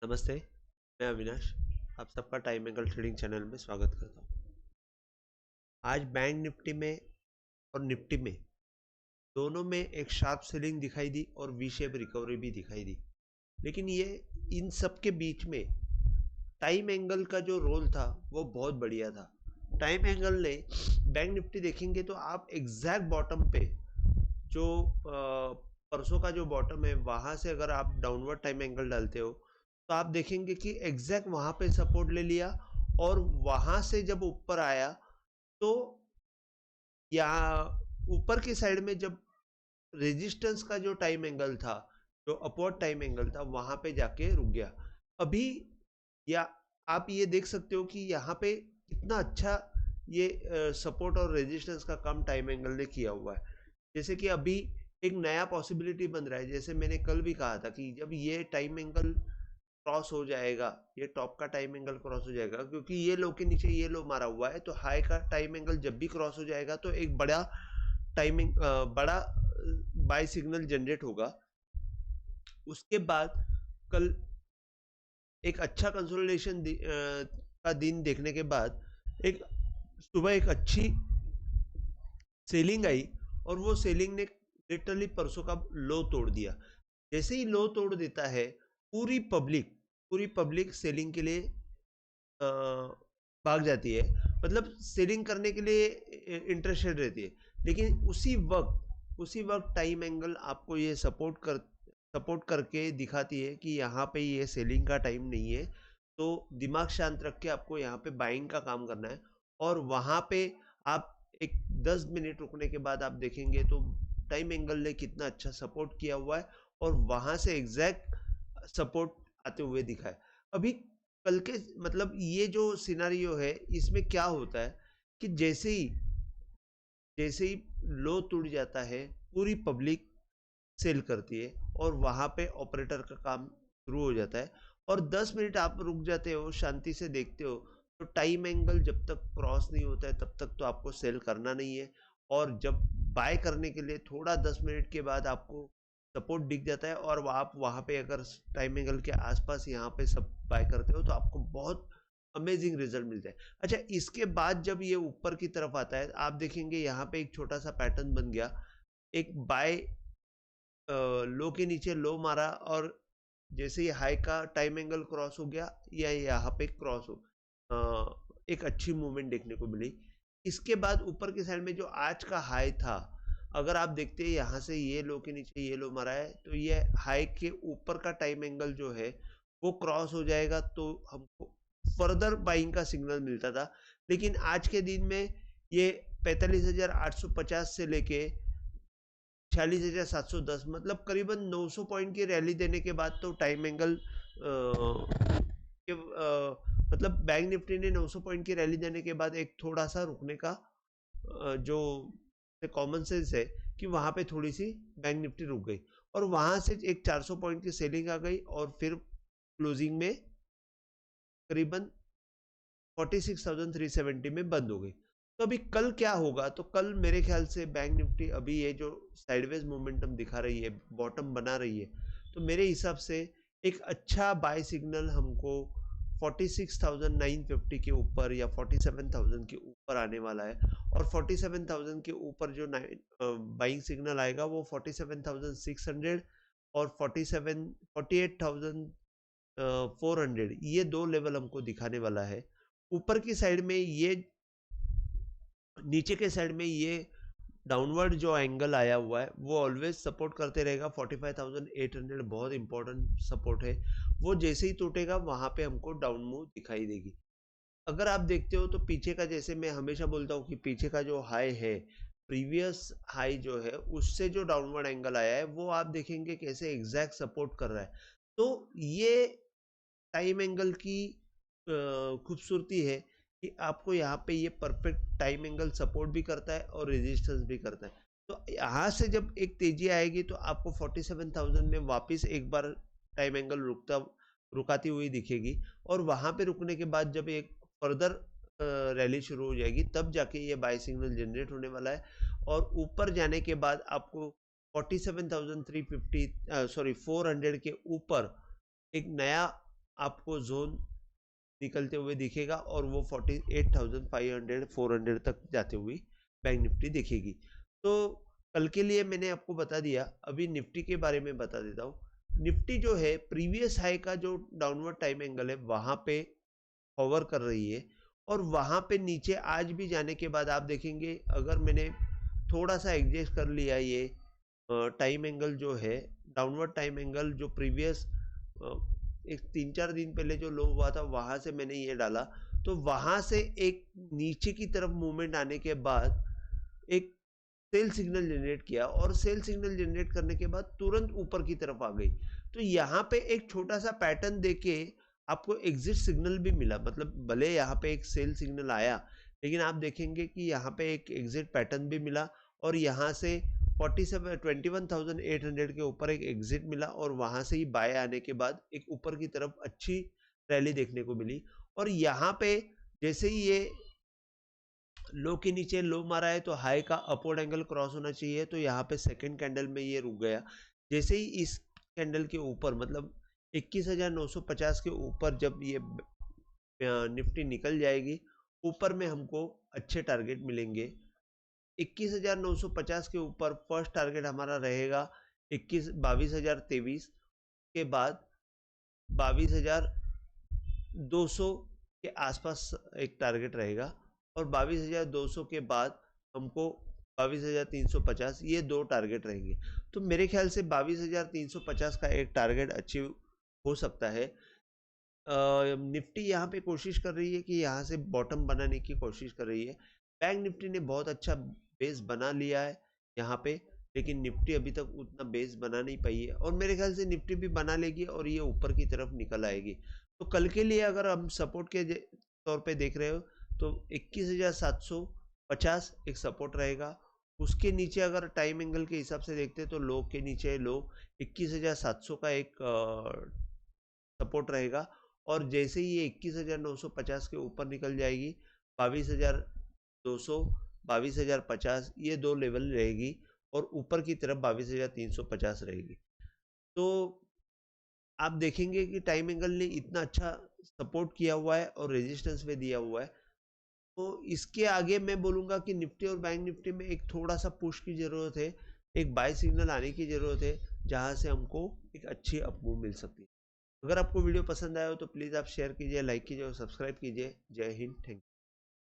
नमस्ते, मैं अविनाश। आप सबका टाइम एंगल ट्रेडिंग चैनल में स्वागत करता हूँ। आज बैंक निफ्टी में और निफ्टी में दोनों में एक शार्प सेलिंग दिखाई दी और वी शेप रिकवरी भी दिखाई दी। लेकिन ये इन सब के बीच में टाइम एंगल का जो रोल था वो बहुत बढ़िया था। टाइम एंगल ने बैंक निफ्टी देखेंगे तो आप एग्जैक्ट बॉटम पे जो परसों का जो बॉटम है वहां से अगर आप डाउनवर्ड टाइम एंगल डालते हो तो आप देखेंगे कि एग्जैक्ट वहां पे सपोर्ट ले लिया और वहां से जब ऊपर आया तो यहाँ ऊपर की साइड में जब रेजिस्टेंस का जो टाइम एंगल था, जो अपवर्ड टाइम एंगल था, वहां पे जाके रुक गया। अभी या आप ये देख सकते हो कि यहाँ पे कितना अच्छा ये सपोर्ट और रेजिस्टेंस का कम टाइम एंगल ने किया हुआ है। जैसे कि अभी एक नया पॉसिबिलिटी बन रहा है, जैसे मैंने कल भी कहा था कि जब ये टाइम एंगल क्रॉस हो जाएगा, ये टॉप का टाइम एंगल क्रॉस हो जाएगा, क्योंकि ये लो के नीचे ये लो मारा हुआ है, तो हाई का टाइम एंगल जब भी क्रॉस हो जाएगा तो एक बड़ा टाइमिंग बड़ा बाय सिग्नल जनरेट होगा। उसके बाद कल एक अच्छा कंसोलिडेशन का दिन देखने के बाद एक सुबह एक अच्छी सेलिंग आई और वो सेलिंग ने लिटरली परसों का लो तोड़ दिया। जैसे ही लो तोड़ देता है पूरी पब्लिक सेलिंग के लिए भाग जाती है, मतलब सेलिंग करने के लिए इंटरेस्टेड रहती है। लेकिन उसी वक्त टाइम एंगल आपको ये सपोर्ट करके दिखाती है कि यहाँ पे ये सेलिंग का टाइम नहीं है, तो दिमाग शांत रख के आपको यहाँ पे बाइंग का काम करना है। और वहाँ पे आप एक 10 मिनट रुकने के बाद आप देखेंगे तो टाइम एंगल ने कितना अच्छा सपोर्ट किया हुआ है और वहाँ से एग्जैक्ट सपोर्ट आते हुए दिखा है। अभी कल के मतलब ये जो सिनारियो है इसमें क्या होता है कि जैसे ही लो टूट जाता है पूरी पब्लिक सेल करती है और वहां पे ऑपरेटर का काम शुरू हो जाता है। और 10 मिनट आप रुक जाते हो, शांति से देखते हो, तो टाइम एंगल जब तक क्रॉस नहीं होता है तब तक तो आपको सेल करना नहीं है। और जब बाय करने के लिए थोड़ा 10 मिनट के बाद आपको सपोर्ट दिख जाता है और आप वहां पे अगर टाइम एंगल के आसपास यहाँ पे सब बाय करते हो तो आपको बहुत अमेजिंग रिजल्ट मिलता है। अच्छा, इसके बाद जब ये ऊपर की तरफ आता है आप देखेंगे यहाँ पे एक छोटा सा पैटर्न बन गया। एक बाय लो के नीचे लो मारा और जैसे ही हाई का टाइम एंगल क्रॉस हो गया या यहाँ पे क्रॉस हो, एक अच्छी मूवमेंट देखने को मिली। इसके बाद ऊपर की साइड में जो आज का हाई था, अगर आप देखते हैं यहाँ से ये लो के नीचे ये लो मारा है तो ये हाई के ऊपर का टाइम एंगल जो है वो क्रॉस हो जाएगा तो हमको फर्दर बाइंग का सिग्नल मिलता था। लेकिन आज के दिन में ये 45,850 से लेके 46,710 मतलब करीबन 900 पॉइंट की रैली देने के बाद तो टाइम एंगल मतलब बैंक निफ्टी ने 900 पॉइंट की रैली देने के बाद एक थोड़ा सा रुकने का जो कॉमन सेंस है कि वहां पे थोड़ी सी बैंक निफ्टी रुक गई और वहां से एक 400 पॉइंट की सेलिंग आ गई और फिर क्लोजिंग में करीबन 46,370 में बंद हो गई। तो अभी कल क्या होगा, तो कल मेरे ख्याल से बैंक निफ्टी अभी ये जो साइडवेज मोमेंटम दिखा रही है, बॉटम बना रही है, तो मेरे हिसाब से एक अच्छा बाय सिग्नल हमको 46,950 के ऊपर या 47,000 के ऊपर आने वाला है। और 47,000 के ऊपर जो बाइंग सिग्नल आएगा वो 47,600 और 48,400, ये दो लेवल हमको दिखाने वाला है। ऊपर की साइड में ये, नीचे के साइड में ये डाउनवर्ड जो एंगल आया हुआ है वो ऑलवेज सपोर्ट करते रहेगा। 45,800 बहुत इंपॉर्टेंट सपोर्ट है, वो जैसे ही टूटेगा वहां पे हमको डाउन मूव दिखाई देगी। अगर आप देखते हो तो पीछे का, जैसे मैं हमेशा बोलता हूँ कि पीछे का जो हाई है, प्रीवियस हाई जो है उससे जो डाउनवर्ड एंगल आया है वो आप देखेंगे कैसे एग्जैक्ट सपोर्ट कर रहा है। तो ये टाइम एंगल की खूबसूरती है कि आपको यहाँ पे ये परफेक्ट टाइम एंगल सपोर्ट भी करता है और रेजिस्टेंस भी करता है। तो यहाँ से जब एक तेजी आएगी तो आपको 47,000 में वापस एक बार टाइम एंगल रुकाती हुई दिखेगी और वहां पे रुकने के बाद जब एक फर्दर रैली शुरू हो जाएगी तब जाके ये बाय सिग्नल जनरेट होने वाला है। और ऊपर जाने के बाद आपको 47,350 400 के ऊपर एक नया आपको जोन निकलते हुए दिखेगा और वो 48,500 400 तक जाते हुए बैंक निफ्टी दिखेगी। तो कल के लिए मैंने आपको बता दिया। अभी निफ्टी के बारे में बता देता हूँ। निफ्टी जो है प्रीवियस हाई का जो डाउनवर्ड टाइम एंगल है वहां पे होवर कर रही है और वहां पे नीचे आज भी जाने के बाद आप देखेंगे, अगर मैंने थोड़ा सा एडजस्ट कर लिया ये टाइम एंगल जो है, डाउनवर्ड टाइम एंगल जो प्रीवियस एक 3-4 दिन पहले जो लो हुआ था वहां से मैंने ये डाला, तो वहां से एक नीचे की तरफ मूवमेंट आने के बाद एक सेल सिग्नल जनरेट किया और सेल सिग्नल जनरेट करने के बाद तुरंत ऊपर की तरफ आ गई। तो यहाँ पे एक छोटा सा पैटर्न देके आपको एग्जिट सिग्नल भी मिला, मतलब भले यहाँ पे एक सेल सिग्नल आया लेकिन आप देखेंगे कि यहाँ पे एक एग्जिट पैटर्न भी मिला और यहाँ से 21,800 के ऊपर एक एग्जिट मिला और वहां से ही बाय आने के बाद एक ऊपर की तरफ अच्छी रैली देखने को मिली। और यहाँ पे जैसे ही ये लो के नीचे लो मारा है तो हाई का अपवर्ड एंगल क्रॉस होना चाहिए, तो यहाँ पे सेकंड कैंडल में ये रुक गया। जैसे ही इस कैंडल के ऊपर मतलब 21,950 के ऊपर जब ये निफ्टी निकल जाएगी, ऊपर में हमको अच्छे टारगेट मिलेंगे। 21,950 के ऊपर फर्स्ट टारगेट हमारा रहेगा 22,023 के बाद 22,200 के आसपास एक टारगेट रहेगा और 22,200 के बाद हमको 22,350 ये दो टारगेट रहेंगे। तो मेरे ख्याल से 22,350 का एक टारगेट अचीव हो सकता है। निफ्टी यहाँ पे कोशिश कर रही है कि यहाँ से बॉटम बनाने की कोशिश कर रही है। बैंक निफ्टी ने बहुत अच्छा बेस बना लिया है यहाँ पे, लेकिन निफ्टी अभी तक उतना बेस बना नहीं पाई है और मेरे ख्याल से निफ्टी भी बना लेगी और ये ऊपर की तरफ निकल आएगी। तो कल के लिए अगर हम सपोर्ट के तौर पे देख रहे हो तो 21,750 एक सपोर्ट रहेगा। उसके नीचे अगर टाइम एंगल के हिसाब से देखते हैं तो लो के नीचे लो 21,700 का एक सपोर्ट रहेगा और जैसे ही ये 21,950 के ऊपर निकल जाएगी 22,200 22,050 ये दो लेवल रहेगी और ऊपर की तरफ 22,350 रहेगी। तो आप देखेंगे कि टाइम एंगल ने इतना अच्छा सपोर्ट किया हुआ है और रेजिस्टेंस भी दिया हुआ है। तो इसके आगे मैं बोलूँगा कि निफ्टी और बैंक निफ्टी में एक थोड़ा सा पुश की ज़रूरत है, एक बाय सिग्नल आने की ज़रूरत है जहाँ से हमको एक अच्छी अपमूव मिल सकती है। अगर आपको वीडियो पसंद आया हो तो प्लीज़ आप शेयर कीजिए, लाइक कीजिए और सब्सक्राइब कीजिए। जय हिंद, थैंक यू।